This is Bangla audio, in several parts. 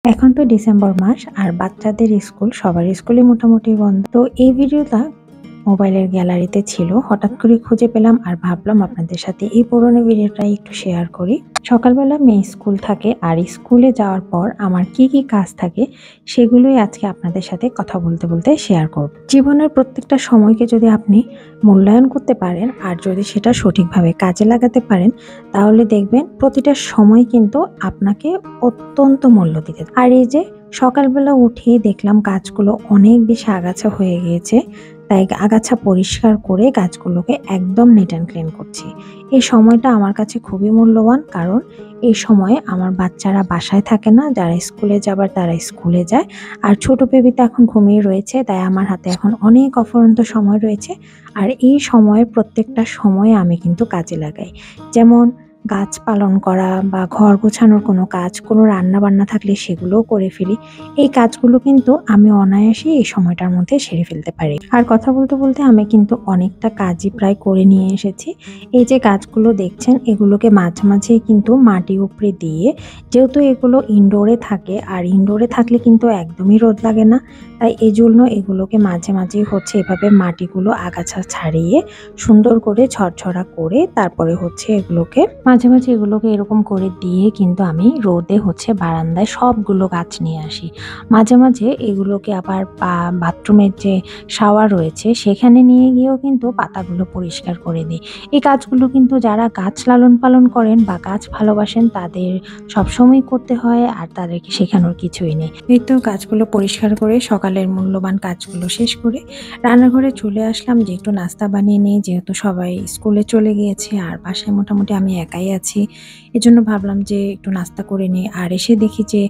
এখন তো ডিসেম্বর মাস আর বাচ্চাদের স্কুল সবার স্কুলই মোটামুটি বন্ধ। তো এই ভিডিওটা মোবাইলের গ্যালারিতে ছিল। হঠাৎ করে খুঁজে পেলাম আর ভাবলাম আপনাদের সাথে এই পুরনো ভিডিওটা একটু শেয়ার করি। সকালবেলা মেয়ে স্কুল থাকে আর স্কুলে যাওয়ার পর আমার কি কাজ থাকে সেগুলোই আজকে আপনাদের সাথে কথা বলতে বলতে শেয়ার করব। জীবনের প্রত্যেকটা সময়কে যদি আপনি মূল্যায়ন করতে পারেন আর যদি সেটা সঠিকভাবে কাজে লাগাতে পারেন তাহলে দেখবেন প্রতিটা সময় কিন্তু আপনাকে অত্যন্ত মূল্য দিতে। আর এই যে সকালবেলা উঠে দেখলাম গাছগুলো অনেক বেশি আগাছা হয়ে গিয়েছে, তাই আগাছা পরিষ্কার করে গাছগুলোকে একদম নিট অ্যান্ড ক্লিন করছি। এই সময়টা আমার কাছে খুবই মূল্যবান, কারণ এই সময়ে আমার বাচ্চারা বাসায় থাকে না, যারা স্কুলে যাবার তারা স্কুলে যায়। আর ছোট বেবিটা এখন ঘুমিয়ে রয়েছে, তাই আমার হাতে এখন অনেক অফুরন্ত সময় রয়েছে। আর এই সময়ের প্রত্যেকটা সময় আমি কিন্তু কাজে লাগাই। যেমন গাছ পালন করা বা ঘর গোছানোর কোনো কাজ, কোনো রান্না-বান্না থাকলে সেগুলোও করে ফেলি। এই কাজগুলো কিন্তু আমি অনায়াসেই এই সময়টার মধ্যে সেরে ফেলতে পারি। আর কথা বলতে বলতে আমি কিন্তু অনেকটা কাজই প্রায় করে নিয়ে এসেছি। এই যে গাছগুলো দেখছেন এগুলোকে মাঝে মাঝেই কিন্তু মাটি উপড়ে দিয়ে, যেহেতু এগুলো ইনডোরে থাকে আর ইনডোরে থাকলে কিন্তু একদমই রোদ লাগে না, তাই এজন্য এগুলোকে মাঝে মাঝেই এভাবে মাটিগুলো আগাছা ছাড়িয়ে সুন্দর করে ঝরঝরা করে তারপরে এগুলোকে মাঝে মাঝে এরকম করে দিয়ে কিন্তু আমি রোদে বারান্দায় সবগুলো গাছ নিয়ে আসি। মাঝে মাঝে এগুলোকে আবার বাথরুমের যে শাওয়ার রয়েছে সেখানে নিয়ে গিয়েও কিন্তু পাতাগুলো পরিষ্কার করে দিই। এই কাজগুলো কিন্তু যারা গাছ লালন পালন করেন বা গাছ ভালোবাসেন তাদের সবসময় করতে হয়, আর তাদেরকে শেখানোর কিছুই নেই। এই তো গাছগুলো পরিষ্কার করে সকালের মূল্যবান কাজগুলো শেষ করে রান্নাঘরে চলে আসলাম যে একটু নাস্তা বানিয়ে নিই, যেহেতু সবাই স্কুলে চলে গিয়েছে আর বাসায় মোটামুটি আমি একাই আছি। এজন্য ভাবলাম যে একটু নাস্তা করে নিই। আর এসে দেখি যে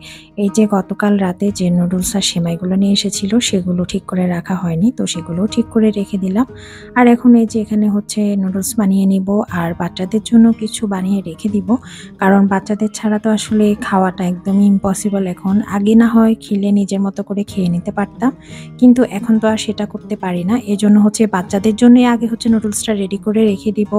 এই যে গতকাল রাতে যে নুডলস আর সেমাইগুলো নিয়ে এসেছিল সেগুলো ঠিক করে রাখা হয়নি, তো সেগুলোও ঠিক করে রেখে দিলাম। আর এখন এই যে এখানে নুডলস বানিয়ে নিব আর বাচ্চাদের জন্য কিছু বানিয়ে রেখে দিব, কারণ বাচ্চাদের ছাড়া তো আসলে খাওয়াটা একদমই ইম্পসিবল এখন। আগে না হয় খেলে নিজের মতো করে খেয়ে নিতে পারতাম, কিন্তু এখন তো আর সেটা করতে পারি না। এজন্য বাচ্চাদের জন্যই আগে নুডলসটা রেডি করে রেখে দিব,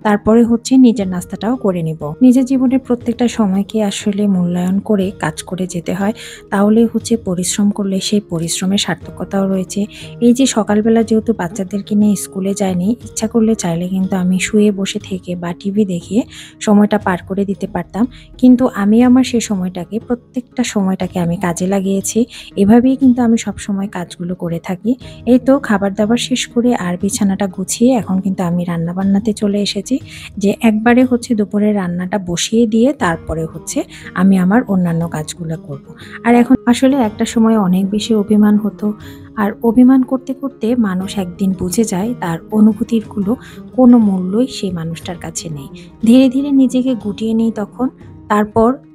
তারপরে নিজের নাস্তাটাও করে নিব। নিজের জীবনের প্রত্যেকটা সময়কে আসলে মূল্যায়ন করে কাজ করে যেতে হয়, তাহলে পরিশ্রম করলে সেই পরিশ্রমের সার্থকতাও রয়েছে। এই যে সকালবেলা যেহেতু বাচ্চাদেরকে নিয়ে স্কুলে যায়নি, ইচ্ছা করলে চাইলে কিন্তু আমি শুয়ে বসে থেকে বা টিভি দেখিয়ে সময়টা পার করে দিতে পারতাম, কিন্তু আমি আমার সেই সময়টাকে প্রত্যেকটা সময়টাকে আমি কাজে লাগিয়েছি। এভাবেই কিন্তু আমি সবসময় কাজগুলো করে থাকি। এই তো খাবার দাবার শেষ করে আর বিছানাটা গুছিয়ে এখন কিন্তু আমি রান্নাবান্নাতে চলে এসেছি, যে একবারে দুপুরের রান্নাটা বসিয়ে দিয়ে তারপরে আমি আমার অন্যান্য কাজগুলো করব। আর এখন আসলে একটা সময় অনেক বেশি অভিমান হতো, আর অভিমান করতে করতে মানুষ একদিন বুঝে যায় তার অনুভূতিরগুলো কোনো মূল্যই সেই মানুষটার কাছে নেই। ধীরে ধীরে নিজেকে গুটিয়ে নিই তখন,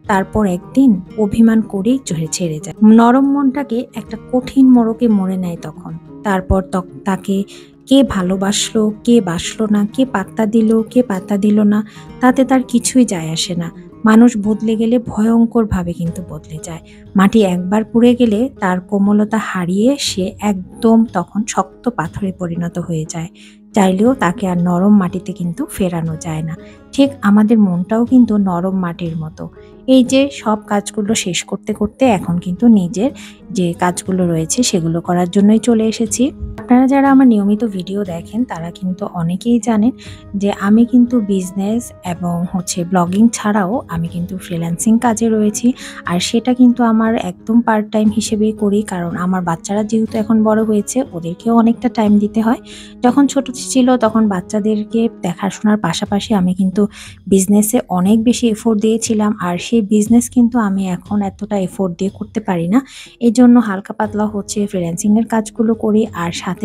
তারপর একদিন অভিমান করেই ছেড়ে যায়। নরম মনটাকে একটা কঠিন মোড়কে মোড়ে নেয় তখন। তারপর তাকে কে ভালোবাসলো, কে বাসলো না, কে পাত্তা দিল না, তাতে তার কিছুই যায় আসে না। মানুষ বদলে গেলে ভয়ঙ্করভাবে কিন্তু বদলে যায়। মাটি একবার পুড়ে গেলে তার কোমলতা হারিয়ে সে একদম তখন শক্ত পাথরে পরিণত হয়ে যায়। চাইলেও তাকে আর নরম মাটিতে কিন্তু ফেরানো যায় না। ঠিক আমাদের মনটাও কিন্তু নরম মাটির মতো। এই যে সব কাজগুলো শেষ করতে করতে এখন কিন্তু নিজের যে কাজগুলো রয়েছে সেগুলো করার জন্যই চলে এসেছি। আপনারা যারা আমার নিয়মিত ভিডিও দেখেন তারা কিন্তু অনেকেই জানেন যে আমি কিন্তু বিজনেস এবং ব্লগিং ছাড়াও আমি কিন্তু ফ্রিল্যান্সিং কাজে রয়েছি, আর সেটা কিন্তু আমার একদম পার্ট টাইম হিসেবেই করি, কারণ আমার বাচ্চারা যেহেতু এখন বড় হয়েছে ওদেরকেও অনেকটা টাইম দিতে হয়। যখন ছোট ছিল তখন বাচ্চাদেরকে দেখাশোনার পাশাপাশি আমি কিন্তু বিজনেসে অনেক বেশি এফোর্ট দিয়েছিলাম, আর সেই বিজনেস কিন্তু আমি এখন এতটা এফোর্ট দিয়ে করতে পারি না। এই জন্য হালকা পাতলা ফ্রিল্যান্সিংয়ের কাজগুলো করি, আর সাথে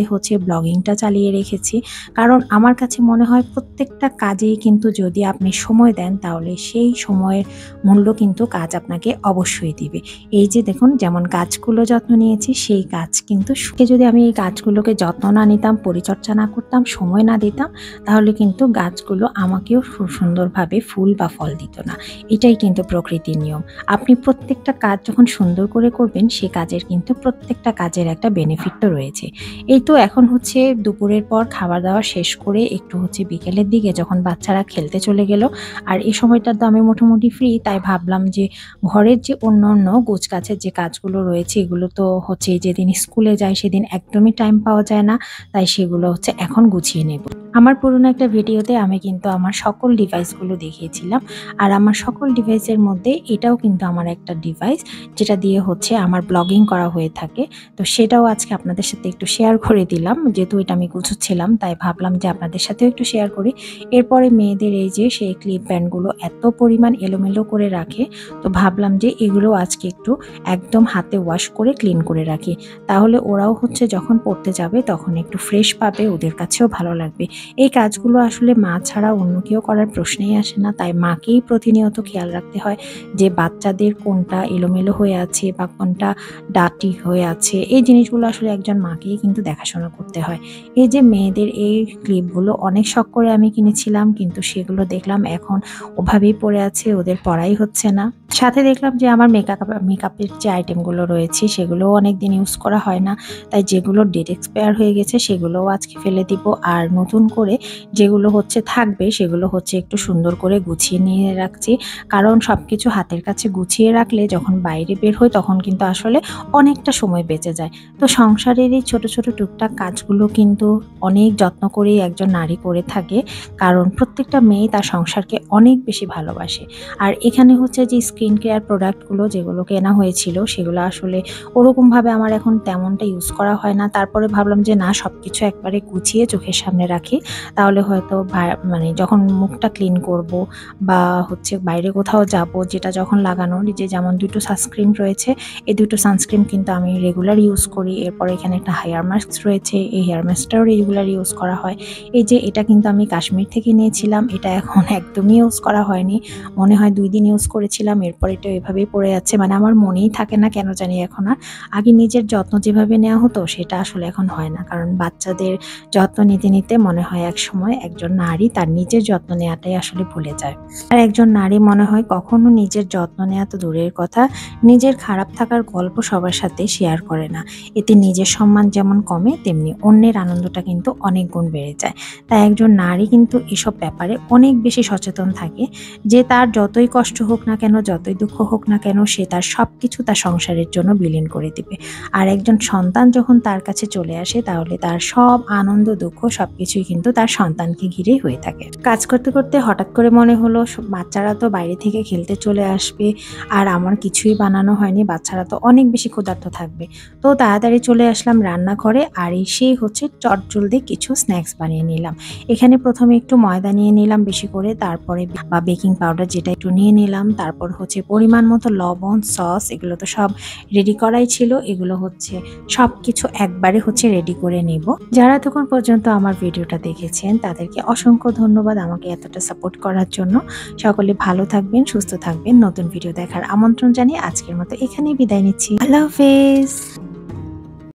ব্লগিংটা চালিয়ে রেখেছি। কারণ আমার কাছে মনে হয় প্রত্যেকটা কাজেই কিন্তু যদি আপনি সময় দেন তাহলে সেই সময়ের মূল্য কিন্তু কাজ আপনাকে অবশ্যই দিবে। এই যে দেখুন, যেমন গাছগুলো যত্ন নিয়েছি, সেই গাছ কিন্তু যদি আমি এই গাছগুলোকে যত্ন না নিতাম, পরিচর্যা না করতাম, সময় না দিতাম, তাহলে কিন্তু গাছগুলো আমাকেও সুন্দরভাবে ফুল বা ফল দিত না। এটাই কিন্তু প্রকৃতির নিয়ম। আপনি প্রত্যেকটা কাজ যখন সুন্দর করে করবেন সে কাজের কিন্তু প্রত্যেকটা কাজের একটা বেনিফিট তো রয়েছে। এই তো এখন হচ্ছে দুপুরের পর খাওয়া-দাওয়া শেষ করে একটু হচ্ছে বিকেলের দিকে যখন বাচ্চারা খেলতে চলে গেল, আর এই সময়টা তো আমি মোটামুটি ফ্রি, তাই ভাবলাম যে ঘরের যে অন্যান্য গোছগাছের যে কাজগুলো রয়েছে এগুলো তো হচ্ছে যেদিন স্কুলে যাই সেদিন একদমই টাইম পাওয়া যায় না, তাই সেগুলো হচ্ছে এখন গুছিয়ে নেব। আমার পুরনো একটা ভিডিওতে আমি কিন্তু আমার সকল ডিভাইসগুলো দেখিয়েছিলাম, আর আমার সকল ডিভাইসের মধ্যে এটাও কিন্তু আমার একটা ডিভাইস, যেটা দিয়ে হচ্ছে আমার ব্লগিং করা হয়ে থাকে। তো সেটাও আজকে আপনাদের সাথে একটু শেয়ার করে দিলাম, যেহেতু এটা আমি গুছোচ্ছিলাম তাই ভাবলাম যে আপনাদের সাথেও একটু শেয়ার করি। এরপরে মেয়েদের এই যে সেই ক্লিপ ব্যান্ডগুলো এত পরিমাণ এলোমেলো করে রাখে, তো ভাবলাম যে এগুলো আজকে একটু একদম হাতে ওয়াশ করে ক্লিন করে রাখি, তাহলে ওরাও হচ্ছে যখন পড়তে যাবে তখন একটু ফ্রেশ পাবে, ওদের কাছেও ভালো লাগবে। এই কাজগুলো আসলে মা ছাড়া অন্য কেউ করার প্রশ্নেই আসে না, তাই মাকেই প্রতিনিয়ত খেয়াল রাখতে হয় যে বাচ্চাদের কোনটা এলোমেলো হয়ে আছে বা কোনটা ডার্টি হয়ে আছে, এই জিনিসগুলো আসলে একজন মাকেই কিন্তু দেখাশোনা করতে হয়। এই যে মেয়েদের এই ক্লিপগুলো অনেক শখ করে আমি কিনেছিলাম, কিন্তু সেগুলো দেখলাম এখন ওভাবেই পড়ে আছে, ওদের পড়াই হচ্ছে না। সাথে দেখলাম যে আমার মেকআপের যে আইটেমগুলো রয়েছে সেগুলোও অনেকদিন ইউজ করা হয় না, তাই যেগুলো ডেট এক্সপায়ার হয়ে গেছে সেগুলোও আজকে ফেলে দিব, আর নতুন করে যেগুলো হচ্ছে থাকবে সেগুলো হচ্ছে একটু সুন্দর করে গুছিয়ে নিয়ে রাখছি। কারণ সবকিছু হাতের কাছে গুছিয়ে রাখলে যখন বাইরে বের হই তখন কিন্তু আসলে অনেকটা সময় বেঁচে যায়। তো সংসারের এই ছোট ছোট টুকটাক কাজগুলো কিন্তু অনেক যত্ন করেই একজন নারী করে থাকে, কারণ প্রত্যেকটা মেয়ে তার সংসারকে অনেক বেশি ভালোবাসে। আর এখানে হচ্ছে যে স্কিন কেয়ার প্রোডাক্টগুলো যেগুলো কেনা হয়েছিল সেগুলো আসলে ওরকমভাবে আমার এখন তেমনটা ইউজ করা হয় না। তারপরে ভাবলাম যে না, সবকিছু একবারে গুছিয়ে চোখের সামনে রাখি, তাহলে হয়তো মানে যখন মুখটা ক্লিন করব বা হচ্ছে বাইরে কোথাও যাব, যেটা যখন লাগানোর, যে যেমন দুটো সানস্ক্রিন রয়েছে, এই দুটো সানস্ক্রিন কিন্তু আমি রেগুলার ইউজ করি। এরপর এখানে একটা হেয়ার মাস্ক রয়েছে, এই হেয়ার মাস্কটাও রেগুলার ইউজ করা হয়। এই যে এটা কিন্তু আমি কাশ্মীর থেকে নিয়েছিলাম, এটা এখন একদমই ইউজ করা হয়নি, মনে হয় 2 দিন ইউজ করেছিলাম, এরপর এটা এভাবেই পড়ে যাচ্ছে, মানে আমার মনেই থাকে না কেন জানি এখন আর। আগে নিজের যত্ন যেভাবে নেওয়া হতো সেটা আসলে এখন হয় না, কারণ বাচ্চাদের যত্ন নিতে নিতে মনে হয় একসময় একজন নারী তার নিজের যত্ন নেওয়াটাই আসলে ভুলে যায়। আর একজন নারী মনে হয় কখনো নিজের যত্ন নেওয়া তো দূরের কথা, নিজের খারাপ থাকার গল্প সবার সাথে শেয়ার করে না। এতে নিজের সম্মান যেমন কমে, তেমনি অন্যের আনন্দটা কিন্তু অনেক গুণ বেড়ে যায়। তাই একজন নারী কিন্তু এসব ব্যাপারে অনেক বেশি সচেতন থাকে, যে তার যতই কষ্ট হোক না কেন, যতই দুঃখ হোক না কেন, সে তার সবকিছু তার সংসারের জন্য বিলীন করে দিবে। আর একজন সন্তান যখন তার কাছে চলে আসে, তাহলে তার সব আনন্দ দুঃখ সবকিছুই কিন্তু তার সন্তানকে ঘিরেই হয়ে থাকে। কাজ করতে করতে হঠাৎ করে মনে হলো বাচ্চারা তো বাইরে থেকে খেলতে চলে আসবে, আর আমার কিছুই বানানো হয়নি, বাচ্চারা তো অনেক বেশি ক্ষুধার্ত থাকবে। তো তাড়াতাড়ি চলে আসলাম রান্নাঘরে, আর এসেই হচ্ছে চটজলদি কিছু স্ন্যাক্স বানিয়ে নিলাম। এখানে প্রথমে একটু ময়দা নিয়ে নিলাম বেশি করে, তারপরে বা বেকিং পাউডার যেটা একটু নিয়ে নিলাম, তারপর হচ্ছে পরিমাণ মতো লবণ, সস, এগুলো তো সব রেডি করাই ছিল, এগুলো হচ্ছে সবকিছু একবারে হচ্ছে রেডি করে নেব। যারা তখন পর্যন্ত আমার ভিডিওটা দেখেছেন তাদেরকে অসংখ্য ধন্যবাদ আমাকে এতটা সাপোর্ট করার জন্য। সকলে ভালো থাকবেন, সুস্থ থাকবেন। নতুন ভিডিও দেখার আমন্ত্রণ জানিয়ে আজকের মতো এখানেই বিদায় নিচ্ছি। আল্লাহ হাফেজ।